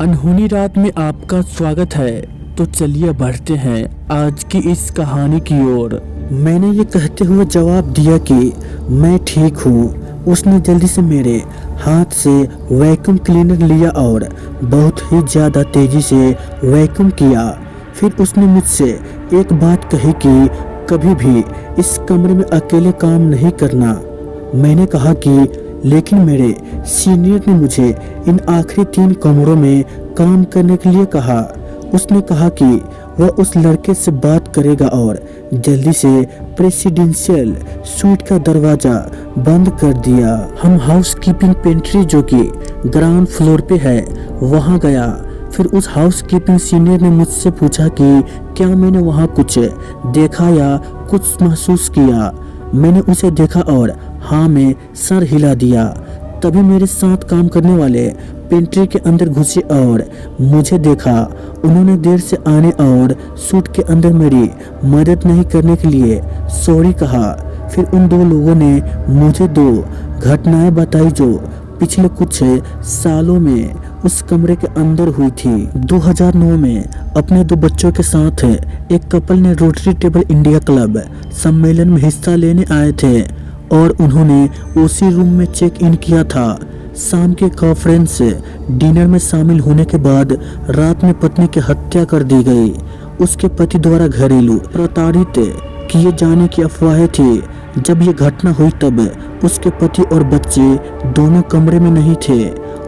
अनहोनी रात में आपका स्वागत है। तो चलिए बढ़ते हैं आज की इस कहानी की ओर। मैंने ये कहते हुए जवाब दिया कि मैं ठीक हूँ। उसने जल्दी से मेरे हाथ से वैक्यूम क्लीनर लिया और बहुत ही ज़्यादा तेज़ी से वैक्यूम किया। फिर उसने मुझसे एक बात कही कि कभी भी इस कमरे में अकेले काम नहीं करना। मैंने कहा कि लेकिन मेरे सीनियर ने मुझे इन आखिरी 3 कमरों में काम करने के लिए कहा। उसने कहा कि वह उस लड़के से बात करेगा और जल्दी से प्रेसिडेंशियल स्वीट का दरवाज़ा बंद कर दिया। हम हाउसकीपिंग पेंट्री जो कि ग्राउंड फ्लोर पे है वहाँ गया। फिर उस हाउसकीपिंग सीनियर ने मुझसे पूछा कि क्या मैंने वहाँ कुछ देखा या कुछ महसूस किया। मैंने उसे देखा और हाँ में सर हिला दिया। तभी मेरे साथ काम करने वाले पेंट्री के अंदर घुसे और मुझे देखा। उन्होंने देर से आने और सूट के अंदर मेरी मदद नहीं करने के लिए सॉरी कहा। फिर उन 2 लोगों ने मुझे 2 घटनाएं बताई जो पिछले कुछ सालों में उस कमरे के अंदर हुई थी। 2009 में अपने 2 बच्चों के साथ एक कपल ने रोटरी टेबल इंडिया क्लब सम्मेलन में हिस्सा लेने आए थे और उन्होंने उसी रूम में चेक इन किया था। शाम के कॉन्फ्रेंस डिनर में शामिल होने के बाद रात में पत्नी की हत्या कर दी गई। उसके पति द्वारा घरेलू प्रताड़ित किए जाने की अफवाहें थी। जब ये घटना हुई तब उसके पति और बच्चे दोनों कमरे में नहीं थे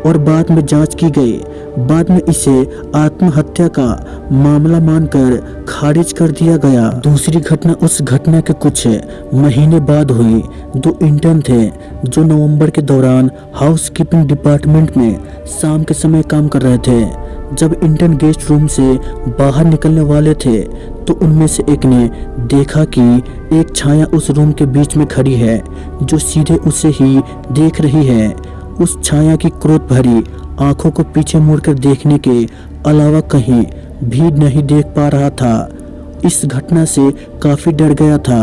और बाद में जांच की गई। बाद में इसे आत्महत्या का मामला मानकर खारिज कर दिया गया। दूसरी घटना उस घटना के कुछ महीने बाद हुई। 2 इंटर्न थे जो नवंबर के दौरान हाउसकीपिंग डिपार्टमेंट में शाम के समय काम कर रहे थे। जब इंटर्न गेस्ट रूम से बाहर निकलने वाले थे तो उनमें से एक ने देखा कि एक छाया उस रूम के बीच में खड़ी है जो सीधे उसे ही देख रही है। उस छाया की क्रोध भरी आंखों को पीछे मुड़कर देखने के अलावा कहीं भी नहीं देख पा रहा था। इस घटना से काफ़ी डर गया था।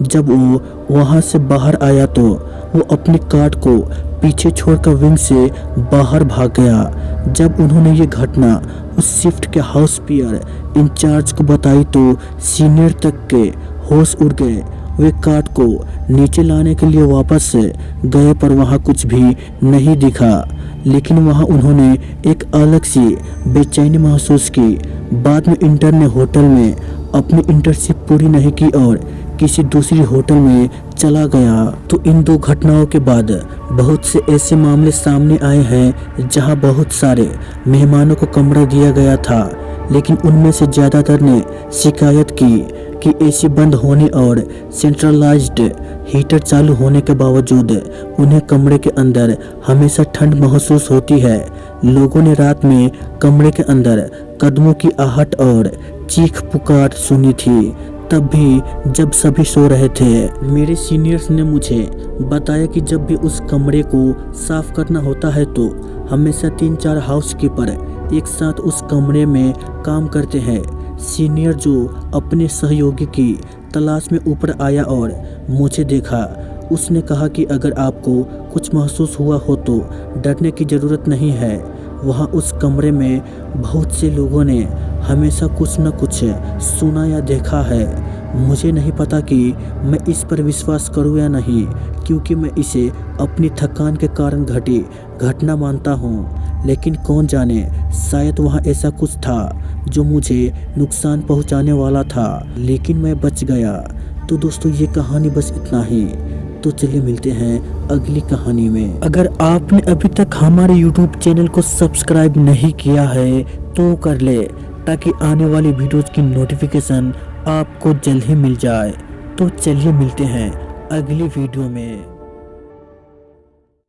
जब वो वहां से बाहर आया तो वो अपनी कार्ड को पीछे छोड़कर विंग से बाहर भाग गया। जब उन्होंने ये घटना उस शिफ्ट के हाउस पियर इंचार्ज को बताई तो सीनियर तक के होश उड़ गए। वे कार्ड को नीचे लाने के लिए वापस गए पर वहाँ कुछ भी नहीं दिखा। लेकिन वहाँ उन्होंने एक अलग सी बेचैनी महसूस की। बाद में इंटर्न ने होटल में अपनी इंटर्नशिप पूरी नहीं की और किसी दूसरी होटल में चला गया। तो इन 2 घटनाओं के बाद बहुत से ऐसे मामले सामने आए हैं जहां बहुत सारे मेहमानों को कमरा दिया गया था, लेकिन उनमें से ज़्यादातर ने शिकायत की कि एसी बंद होने और सेंट्रलाइज्ड हीटर चालू होने के बावजूद उन्हें कमरे के अंदर हमेशा ठंड महसूस होती है। लोगों ने रात में कमरे के अंदर कदमों की आहट और चीख पुकार सुनी थी, तब भी जब सभी सो रहे थे। मेरे सीनियर्स ने मुझे बताया कि जब भी उस कमरे को साफ करना होता है तो हमेशा 3-4 हाउसकीपर एक साथ उस कमरे में काम करते हैं। सीनियर जो अपने सहयोगी की तलाश में ऊपर आया और मुझे देखा। उसने कहा कि अगर आपको कुछ महसूस हुआ हो तो डरने की ज़रूरत नहीं है। वहाँ उस कमरे में बहुत से लोगों ने हमेशा कुछ न कुछ सुना या देखा है। मुझे नहीं पता कि मैं इस पर विश्वास करूँ या नहीं, क्योंकि मैं इसे अपनी थकान के कारण घटी घटना मानता हूँ। लेकिन कौन जाने, शायद वहाँ ऐसा कुछ था जो मुझे नुकसान पहुँचाने वाला था, लेकिन मैं बच गया। तो दोस्तों ये कहानी बस इतना ही। तो चलिए मिलते हैं अगली कहानी में। अगर आपने अभी तक हमारे YouTube चैनल को सब्सक्राइब नहीं किया है तो कर ले, ताकि आने वाली वीडियोज़ की नोटिफिकेशन आपको जल्द ही मिल जाए। तो चलिए मिलते हैं अगली वीडियो में।